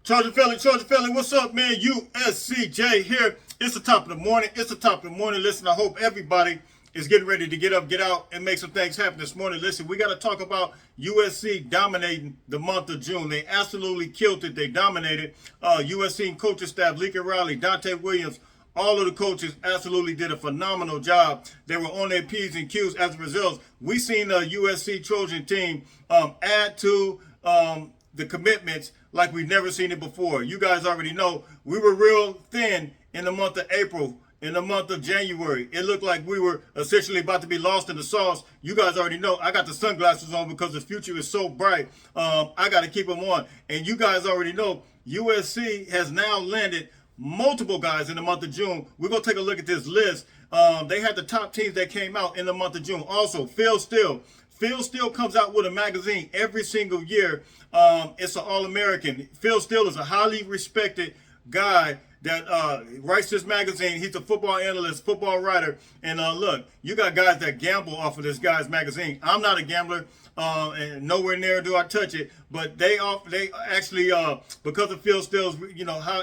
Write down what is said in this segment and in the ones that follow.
Trojan Philly, what's up, man? USCJ here. It's the top of the morning. Listen, I hope everybody is getting ready to get up, get out, and make some things happen this morning. Listen, we got to talk about USC dominating the month of June. They absolutely killed it. They dominated. USC coaching staff, Leaky Riley, Dante Williams, all of the coaches absolutely did a phenomenal job. They were on their P's and Q's. As a result, we seen the USC Trojan team add to the commitments like we've never seen it before. You guys already know we were real thin in the month of April. In the month of January, it looked like we were essentially about to be lost in the sauce. You guys already know I got the sunglasses on because the future is so bright. I got to keep them on. And you guys already know USC has now landed multiple guys in the month of June. We're going to take a look at this list. They had the top teams that came out in the month of June. Also, Phil Steele. Phil Steele comes out with a magazine every single year. It's an All-American. Phil Steele is a highly respected guy that writes this magazine. He's a football analyst, football writer. And look, you got guys that gamble off of this guy's magazine. I'm not a gambler, and nowhere near do I touch it. But they actually, because of Phil Steele's,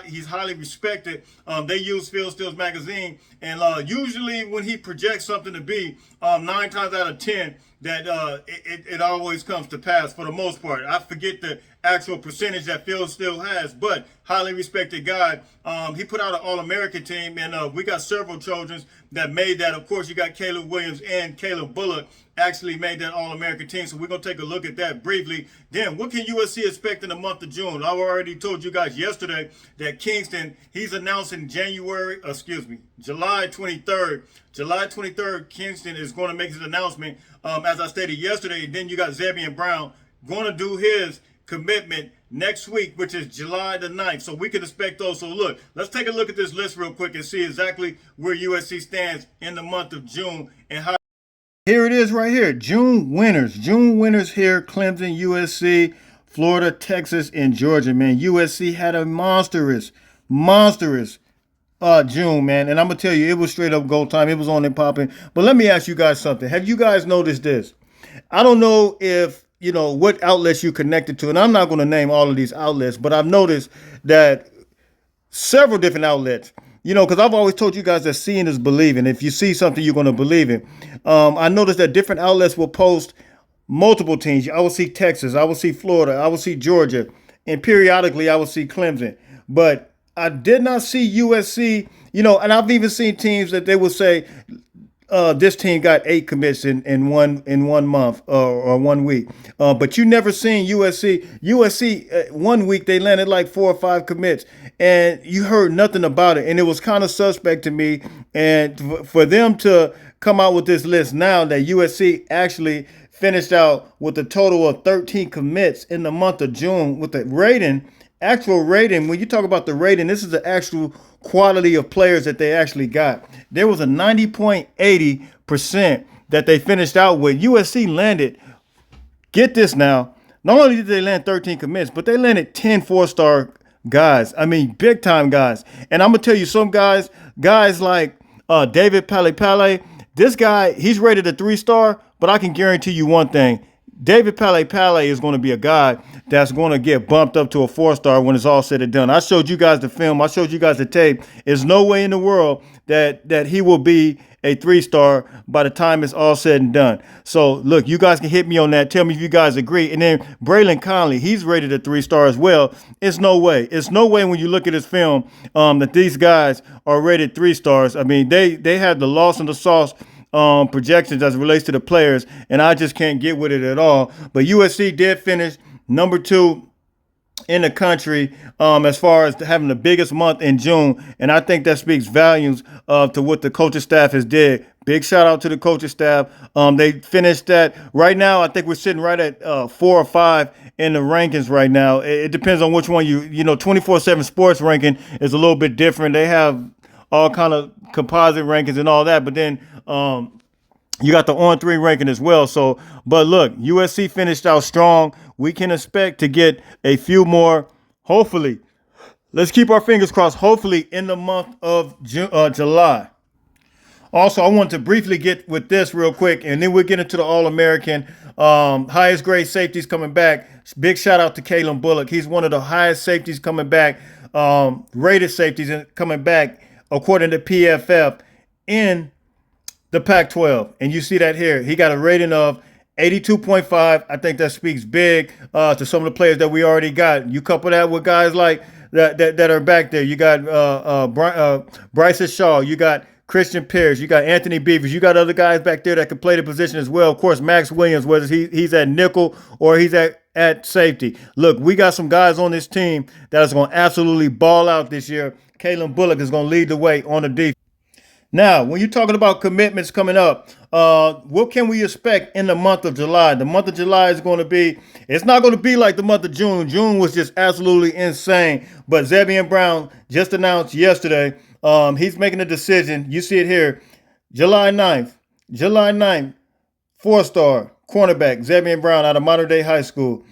he's highly respected. They use Phil Steele's magazine, and usually when he projects something to be 9 times out of 10, that it always comes to pass for the most part. I forget the actual percentage that Phil still has, but highly respected guy. He put out an All-American team, and we got several Trojans that made that. Of course, you got Caleb Williams and Caleb Bullock actually made that All-American team, so we're going to take a look at that briefly. Then, what can USC expect in the month of June? I already told you guys yesterday that Kingston, he's announcing July 23rd. July 23rd, Kingston is going to make his announcement. As I stated yesterday, then you got Zabian Brown going to do his commitment next week, which is July the 9th. So we can expect those. So look, let's take a look at this list real quick and see exactly where USC stands in the month of June and how. Here it is right here. June winners. June winners here. Clemson, USC, Florida, Texas, and Georgia, man. USC had a monstrous June, man. And I'm going to tell you, it was straight up gold time. It was on and popping. But let me ask you guys something. Have you guys noticed this? I don't know if, what outlets you connected to. And I'm not going to name all of these outlets, but I've noticed that several different outlets, because I've always told you guys that seeing is believing. If you see something, you're going to believe it. I noticed that different outlets will post multiple teams. I will see Texas. I will see Florida. I will see Georgia. And periodically, I will see Clemson. But I did not see USC, and I've even seen teams that they will say, this team got 8 commits in one month or 1 week. But you never seen USC. USC, 1 week, they landed like 4 or 5 commits. And you heard nothing about it. And it was kind of suspect to me. And for them to come out with this list now that USC actually finished out with a total of 13 commits in the month of June with the rating, actual rating, when you talk about the rating, this is the actual quality of players that they actually got. There was a 90.80% that they finished out with. USC landed, get this now, not only did they land 13 commits, but they landed 10 4-star guys. I mean, big time guys. And I'm going to tell you, some guys like David Pale, this guy, he's rated a 3-star, but I can guarantee you one thing. David Pale is going to be a guy that's going to get bumped up to a 4-star when it's all said and done. I showed you guys the film. I showed you guys the tape. There's no way in the world that he will be a 3-star by the time it's all said and done. So, look, you guys can hit me on that. Tell me if you guys agree. And then Braylon Conley, he's rated a 3-star as well. It's no way. It's no way when you look at his film that these guys are rated 3-stars. I mean, they had the loss in the sauce projections as it relates to the players, and I just can't get with it at all. But USC did finish number 2 in the country as far as having the biggest month in June, and I think that speaks volumes to what the coaching staff has did. Big shout out to the coaching staff. They finished that. Right now, I think we're sitting right at 4 or 5 in the rankings right now. It depends on which one 24/7 Sports ranking is a little bit different. They have all kind of composite rankings and all that, but then you got the on-3 ranking as well. So, but look, USC finished out strong. We can expect to get a few more, hopefully. Let's keep our fingers crossed, hopefully in the month of July. Also, I want to briefly get with this real quick, and then we'll get into the All-American. Highest grade safeties coming back. Big shout out to Kalen Bullock. He's one of the highest safeties coming back, rated safeties coming back according to PFF in the Pac-12. And you see that here. He got a rating of 82.5. I think that speaks big to some of the players that we already got. You couple that with guys like that are back there. You got Bryson Shaw. You got Christian Pierce. You got Anthony Beavers. You got other guys back there that can play the position as well. Of course, Max Williams, whether he's at nickel or he's at safety. Look, we got some guys on this team that is going to absolutely ball out this year. Kalen Bullock is going to lead the way on the defense. Now, when you're talking about commitments coming up, what can we expect in the month of July? The month of July is going to be, it's not going to be like the month of June. June was just absolutely insane. But Zabian Brown just announced yesterday, he's making a decision. You see it here, July 9th. July 9th, four-star cornerback, Zabian Brown out of Modern Day High School.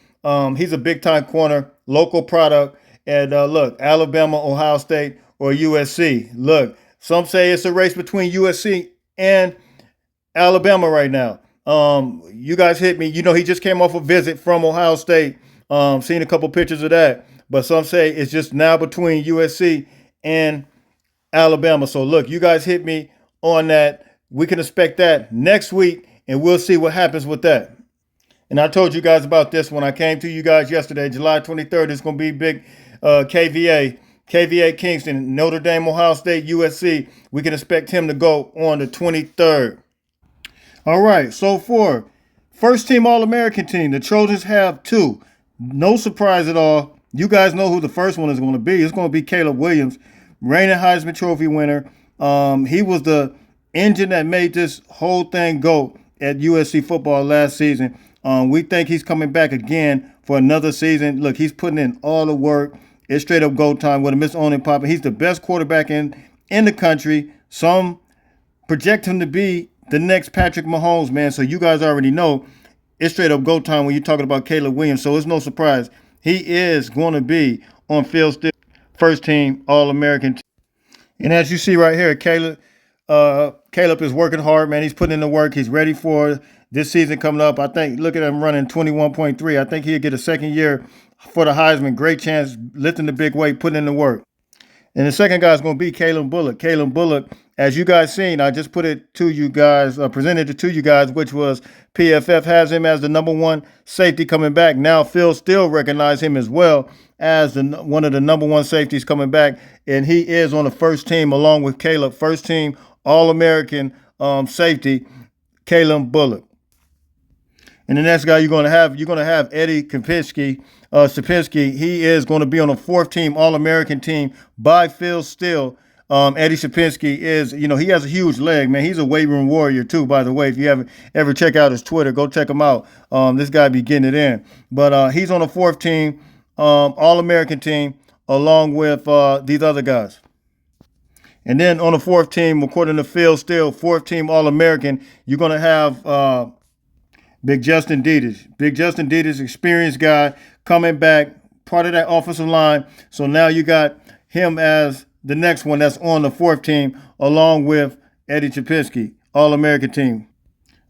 He's a big-time corner, local product. And look, Alabama, Ohio State, or USC. Look, some say it's a race between USC and Alabama right now. You guys hit me. You know, he just came off a visit from Ohio State. Seen a couple pictures of that. But some say it's just now between USC and Alabama. So, look, you guys hit me on that. We can expect that next week, and we'll see what happens with that. And I told you guys about this when I came to you guys yesterday. July 23rd is going to be big KVA. KVA Kingston, Notre Dame, Ohio State, USC. We can expect him to go on the 23rd. All right, so for first team All-American team, the Trojans have two. No surprise at all. You guys know who the first one is going to be. It's going to be Caleb Williams, reigning Heisman Trophy winner. He was the engine that made this whole thing go at USC football last season. We think he's coming back again for another season. Look, he's putting in all the work. It's straight up go time with him. It's on and popping. He's the best quarterback in the country. Some project him to be the next Patrick Mahomes, man. So you guys already know it's straight up go time when you're talking about Caleb Williams. So it's no surprise. He is going to be on Phil Steele, first team All-American. And as you see right here, Caleb is working hard, man. He's putting in the work. He's ready for this season coming up. I think, look at him running 21.3. I think he'll get a second year for the Heisman. Great chance, lifting the big weight, putting in the work. And the second guy is going to be Kalen Bullock. Kalen Bullock, as you guys seen, I just put it to you guys, presented it to you guys, which was PFF has him as the number one safety coming back. Now Phil Steele recognized him as well as one of the number one safeties coming back. And he is on the first team along with Caleb, first team All-American safety, Kalen Bullock. And the next guy you're going to have Eddie Sapinski. He is going to be on a fourth team All-American team by Phil Steele. Eddie Sapinski is, he has a huge leg, man. He's a weight room warrior too, by the way. If you haven't ever check out his Twitter, go check him out. This guy be getting it in. But he's on a fourth team All-American team along with these other guys. And then on the fourth team, according to Phil Steele, fourth team All-American, you're going to have Big Justin Dietrich. Big Justin Dietrich, experienced guy, coming back, part of that offensive line. So now you got him as the next one that's on the fourth team, along with Eddie Sapinski, All-American team.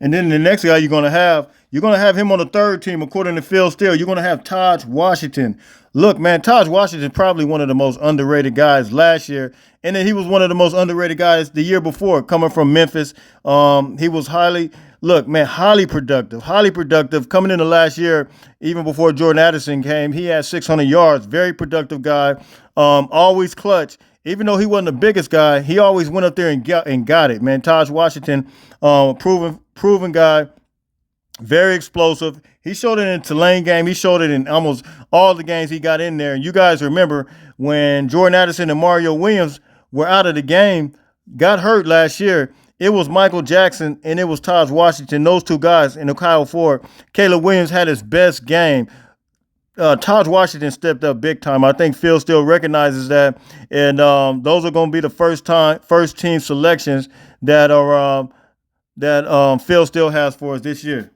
And then the next guy you're going to have him on the third team, according to Phil Steele. You're going to have Taj Washington. Look, man, Taj Washington probably one of the most underrated guys last year. And then he was one of the most underrated guys the year before, coming from Memphis. He was highly productive. Coming into last year, even before Jordan Addison came, he had 600 yards. Very productive guy. Always clutch. Even though he wasn't the biggest guy, he always went up there and got it, man. Taj Washington, proven guy, very explosive. He showed it in the Tulane game. He showed it in almost all the games he got in there. And you guys remember when Jordan Addison and Mario Williams were out of the game, got hurt last year. It was Michael Jackson and it was Taj Washington, those two guys in the Kyle Ford. Caleb Williams had his best game. Taj Washington stepped up big time. I think Phil still recognizes that. And those are going to be the first team selections that Phil still has for us this year.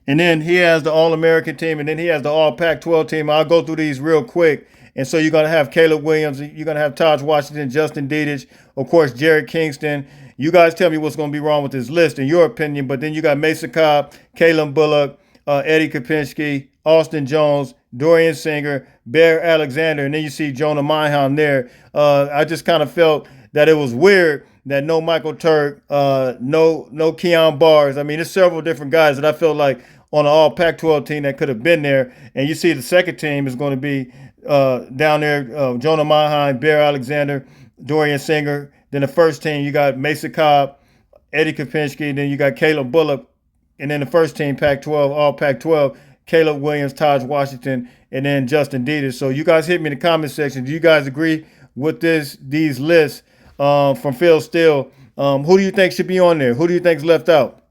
And then he has the All-American team, and then he has the All-Pac-12 team. I'll go through these real quick. And so you're going to have Caleb Williams, you're going to have Taj Washington, Justin Dietrich, of course, Jared Kingston, You guys tell me what's going to be wrong with this list in your opinion. But then you got Mason Cobb, Kalen Bullock, Eddie Kopinski, Austin Jones, Dorian Singer, Bear Alexander, and then you see Jonah Mineham there. I just kind of felt that it was weird that no Michael Turk, no Keon Bars. I mean, there's several different guys that I felt like on an all Pac-12 team that could have been there. And you see the second team is going to be down there, Jonah Mineham, Bear Alexander, Dorian Singer. Then the first team, you got Mason Cobb, Eddie Kopinski, then you got Caleb Bullock. And then the first team, Pac-12, all Pac-12, Caleb Williams, Taj Washington, and then Justin Dieter. So you guys hit me in the comment section. Do you guys agree with these lists from Phil Steele? Who do you think should be on there? Who do you think's left out?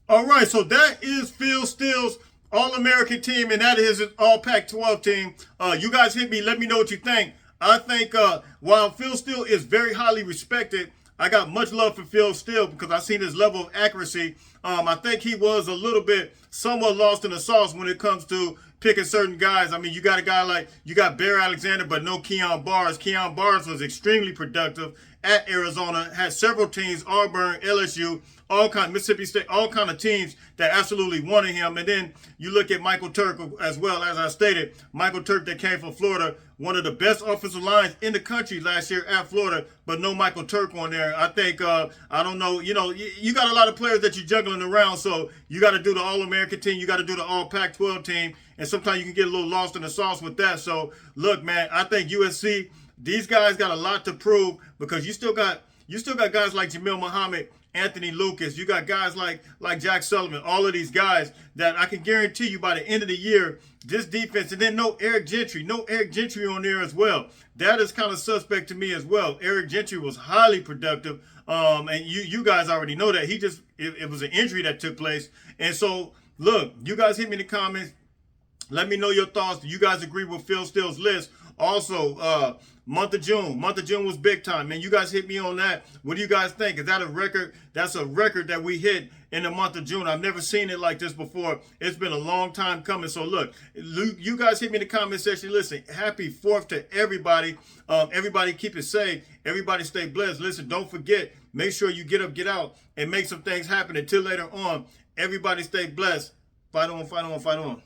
All right, so that is Phil Steele's All-American team, and that is his All Pac-12 team. You guys hit me. Let me know what you think. I think while Phil Steele is very highly respected, I got much love for Phil Steele because I've seen his level of accuracy. I think he was a little bit somewhat lost in the sauce when it comes to picking certain guys. I mean, you got a guy like, you got Bear Alexander, but no Keon Bars. Keon Bars was extremely productive at Arizona, had several teams, Auburn, LSU, all kind, Mississippi State, all kind of teams that absolutely wanted him. And then you look at Michael Turk as well, as I stated, Michael Turk that came from Florida, one of the best offensive lines in the country last year at Florida, but no Michael Turk on there. I think, I don't know, you got a lot of players that you're juggling around, so you got to do the All-American team, you got to do the All Pac-12 team, and sometimes you can get a little lost in the sauce with that. So, look, man, I think USC, these guys got a lot to prove because you still got guys like Jamil Muhammad, Anthony Lucas. You got guys like Jack Sullivan, all of these guys that I can guarantee you by the end of the year, this defense, and then no Eric Gentry on there as well. That is kind of suspect to me as well. Eric Gentry was highly productive, and you guys already know that. It was an injury that took place. And so, look, you guys hit me in the comments. Let me know your thoughts. Do you guys agree with Phil Steele's list? Also, month of June was big time, man. You guys hit me on that. What do you guys think? Is that a record? That's a record that we hit in the month of June. I've never seen it like this before. It's been a long time coming. So look, you guys hit me in the comment section. Listen, happy 4th to everybody. Everybody keep it safe. Everybody stay blessed. Listen, don't forget, make sure you get up, get out, and make some things happen. Until later on, everybody stay blessed. Fight on, fight on, fight on.